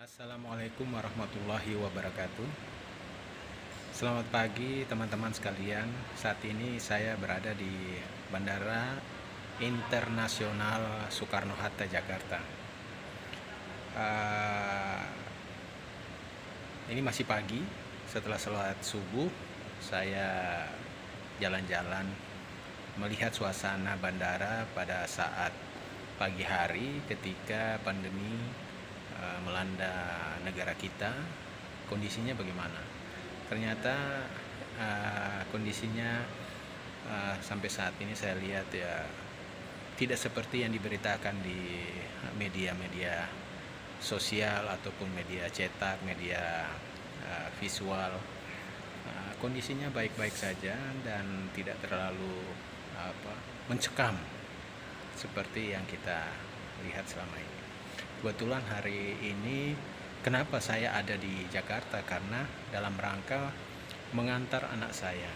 Assalamualaikum warahmatullahi wabarakatuh. Selamat pagi teman-teman sekalian. Saat ini saya berada di Bandara Internasional Soekarno-Hatta, Jakarta. Ini masih pagi. Setelah sholat subuh, saya jalan-jalan melihat suasana bandara pada saat pagi hari ketika pandemi melanda negara kita. Kondisinya bagaimana? Ternyata kondisinya sampai saat ini saya lihat ya tidak seperti yang diberitakan di media-media sosial ataupun media cetak, media visual. Kondisinya baik-baik saja dan tidak terlalu mencekam seperti yang kita lihat selama ini. Kebetulan hari ini kenapa saya ada di Jakarta, karena dalam rangka mengantar anak saya.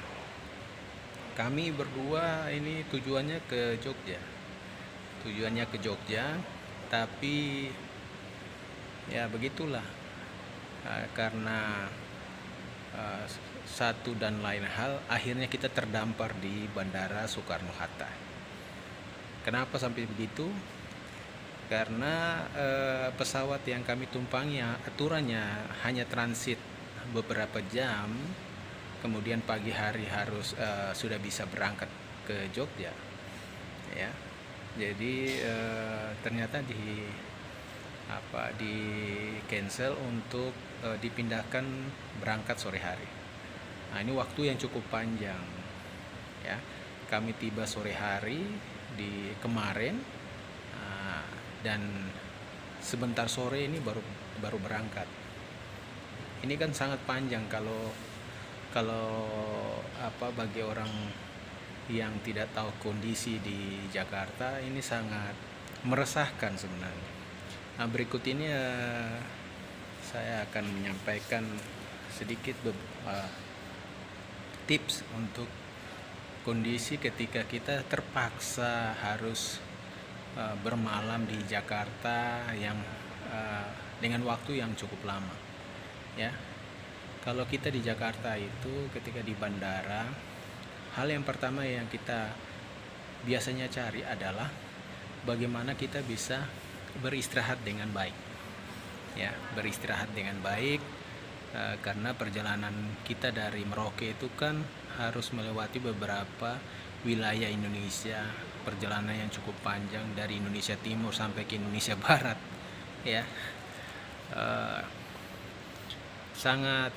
Kami berdua ini tujuannya ke Jogja, tapi ya begitulah, karena satu dan lain hal akhirnya kita terdampar di Bandara Soekarno-Hatta. Kenapa sampai begitu? Karena pesawat yang kami tumpangi aturannya hanya transit beberapa jam, kemudian pagi hari harus sudah bisa berangkat ke Jogja, ya. Jadi ternyata di cancel untuk dipindahkan berangkat sore hari. Nah, ini waktu yang cukup panjang, ya. Kami tiba sore hari di kemarin, dan sebentar sore ini baru berangkat. Ini kan sangat panjang kalau bagi orang yang tidak tahu kondisi di Jakarta, ini sangat meresahkan sebenarnya. Nah, berikut ini saya akan menyampaikan sedikit tips untuk kondisi ketika kita terpaksa harus bermalam di Jakarta yang dengan waktu yang cukup lama, ya. Kalau kita di Jakarta itu ketika di bandara, hal yang pertama yang kita biasanya cari adalah bagaimana kita bisa beristirahat dengan baik, ya. Beristirahat dengan baik, karena perjalanan kita dari Merauke itu kan harus melewati beberapa wilayah Indonesia, perjalanan yang cukup panjang dari Indonesia Timur sampai ke Indonesia Barat, ya. Sangat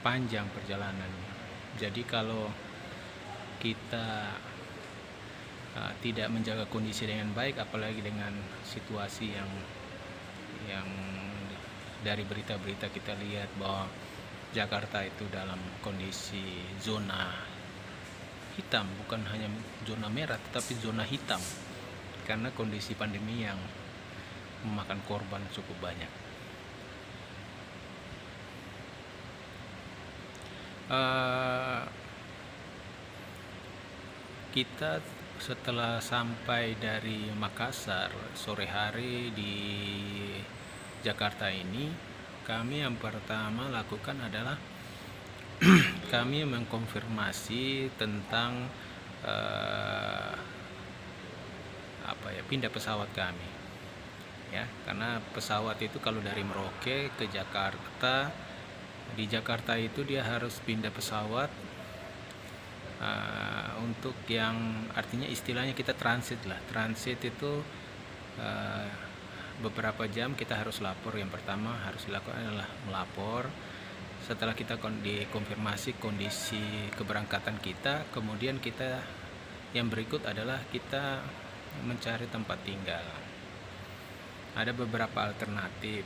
panjang perjalanannya. Jadi kalau kita tidak menjaga kondisi dengan baik, apalagi dengan situasi yang dari berita-berita kita lihat bahwa Jakarta itu dalam kondisi zona hitam, bukan hanya zona merah tetapi zona hitam, karena kondisi pandemi yang memakan korban cukup banyak. Kita setelah sampai dari Makassar sore hari di Jakarta ini, kami yang pertama lakukan adalah kami mengkonfirmasi tentang pindah pesawat kami, ya. Karena pesawat itu kalau dari Merauke ke Jakarta, di Jakarta itu dia harus pindah pesawat untuk yang artinya istilahnya kita transit itu beberapa jam kita harus lapor. Yang pertama harus dilakukan adalah melapor. Setelah kita dikonfirmasi kondisi keberangkatan kita, kemudian kita yang berikut adalah kita mencari tempat tinggal. Ada beberapa alternatif.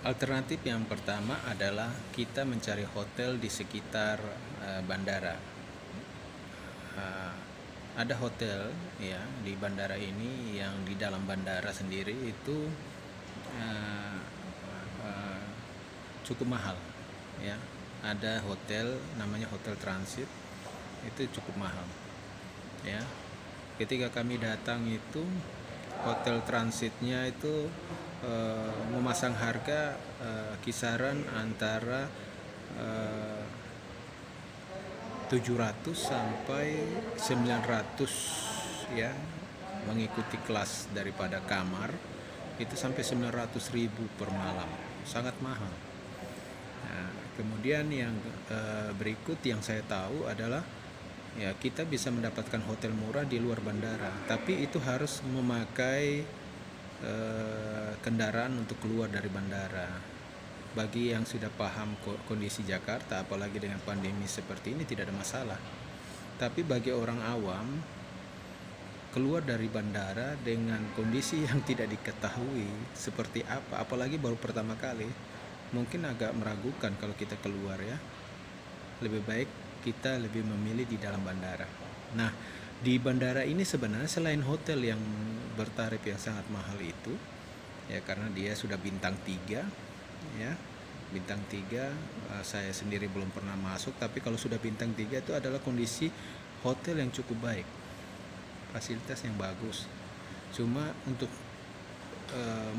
Alternatif yang pertama adalah kita mencari hotel di sekitar bandara. Ada hotel, ya, di bandara ini yang di dalam bandara sendiri itu cukup mahal, ya. ada hotel namanya hotel transit, itu cukup mahal ya. Ketika kami datang itu hotel transitnya itu memasang harga kisaran antara 700 sampai 900 ya, mengikuti kelas daripada kamar itu sampai 900.000 per malam, sangat mahal. Nah, kemudian yang berikut yang saya tahu adalah ya, kita bisa mendapatkan hotel murah di luar bandara, tapi itu harus memakai kendaraan untuk keluar dari bandara. Bagi yang sudah paham kondisi Jakarta, apalagi dengan pandemi seperti ini, tidak ada masalah. Tapi bagi orang awam, keluar dari bandara dengan kondisi yang tidak diketahui seperti apa, apalagi baru pertama kali, mungkin agak meragukan kalau kita keluar ya. Lebih baik kita lebih memilih di dalam bandara. Nah, di bandara ini sebenarnya selain hotel yang bertarif yang sangat mahal itu ya, karena dia sudah bintang 3 ya, bintang 3, saya sendiri belum pernah masuk, tapi kalau sudah bintang 3 itu adalah kondisi hotel yang cukup baik, fasilitas yang bagus. Cuma untuk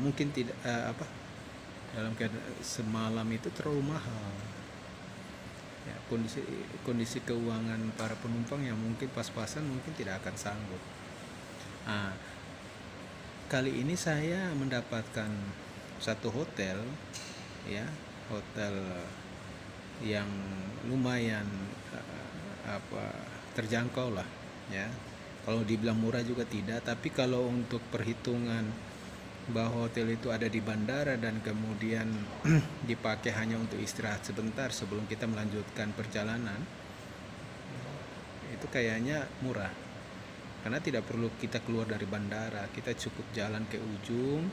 mungkin tidak dalam keadaan semalam itu terlalu mahal ya, kondisi keuangan para penumpang yang mungkin pas-pasan mungkin tidak akan sanggup. Nah, kali ini saya mendapatkan satu hotel ya, hotel yang lumayan terjangkau lah ya. Kalau dibilang murah juga tidak, tapi kalau untuk perhitungan bahwa hotel itu ada di bandara dan kemudian dipakai hanya untuk istirahat sebentar sebelum kita melanjutkan perjalanan, itu kayaknya murah, karena tidak perlu kita keluar dari bandara, kita cukup jalan ke ujung.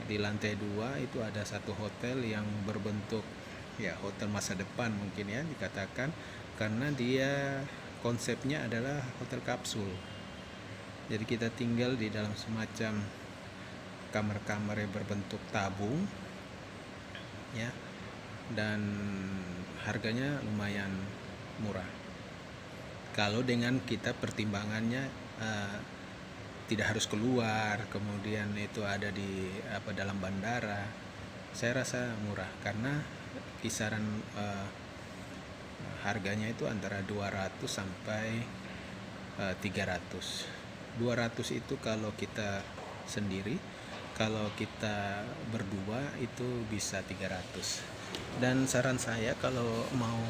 Di lantai 2 itu ada satu hotel yang berbentuk ya hotel masa depan mungkin ya dikatakan, karena dia konsepnya adalah hotel kapsul. Jadi kita tinggal di dalam semacam kamar-kamar yang berbentuk tabung ya, dan harganya lumayan murah kalau dengan kita pertimbangannya tidak harus keluar, kemudian itu ada di dalam bandara. Saya rasa murah karena kisaran harganya itu antara 200 sampai 300. 200 itu kalau kita sendiri, kalau kita berdua itu bisa 300. Dan saran saya kalau mau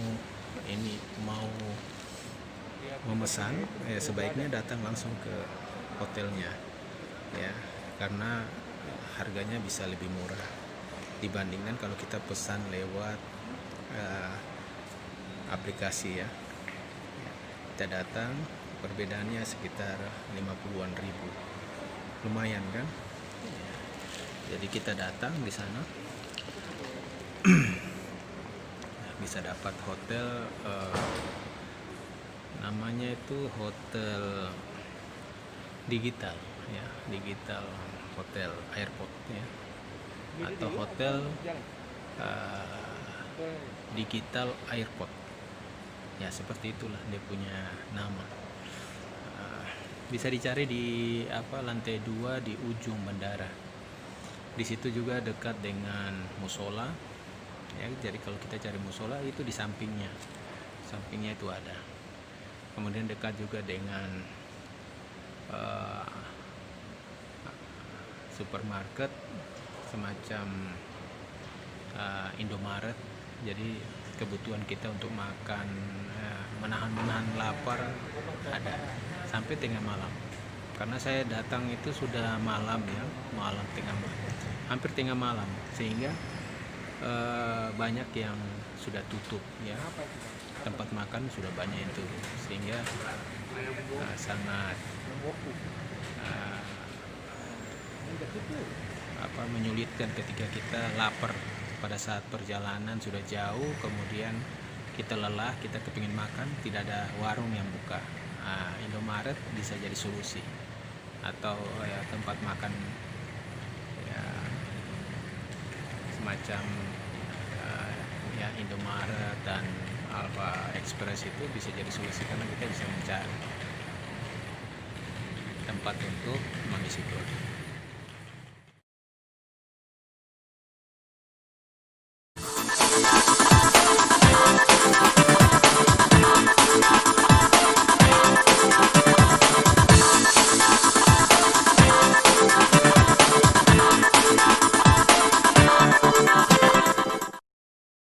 memesan ya, sebaiknya datang langsung ke hotelnya ya, karena harganya bisa lebih murah dibandingkan kalau kita pesan lewat aplikasi ya. Kita datang, perbedaannya sekitar 50-an ribu, lumayan kan. Jadi kita datang di sana bisa dapat hotel namanya itu hotel digital ya, digital hotel airport ya, atau hotel digital airport ya, seperti itulah dia punya nama. Bisa dicari di lantai 2 di ujung bandara. Di situ juga dekat dengan musola ya, jadi kalau kita cari musola itu di sampingnya itu ada. Kemudian dekat juga dengan supermarket semacam Indomaret. Jadi kebutuhan kita untuk makan, menahan lapar ada sampai tengah malam. Karena saya datang itu sudah malam ya, hampir tengah malam, sehingga banyak yang sudah tutup ya, tempat makan sudah banyak yang tutup, sehingga sangat menyulitkan ketika kita lapar pada saat perjalanan sudah jauh, kemudian kita lelah, kita kepingin makan, tidak ada warung yang buka. Indomaret bisa jadi solusi, atau ya tempat makan ya semacam ya Indomaret dan Alfa Express itu bisa jadi solusi karena kita bisa mencari tempat untuk mengisi perut.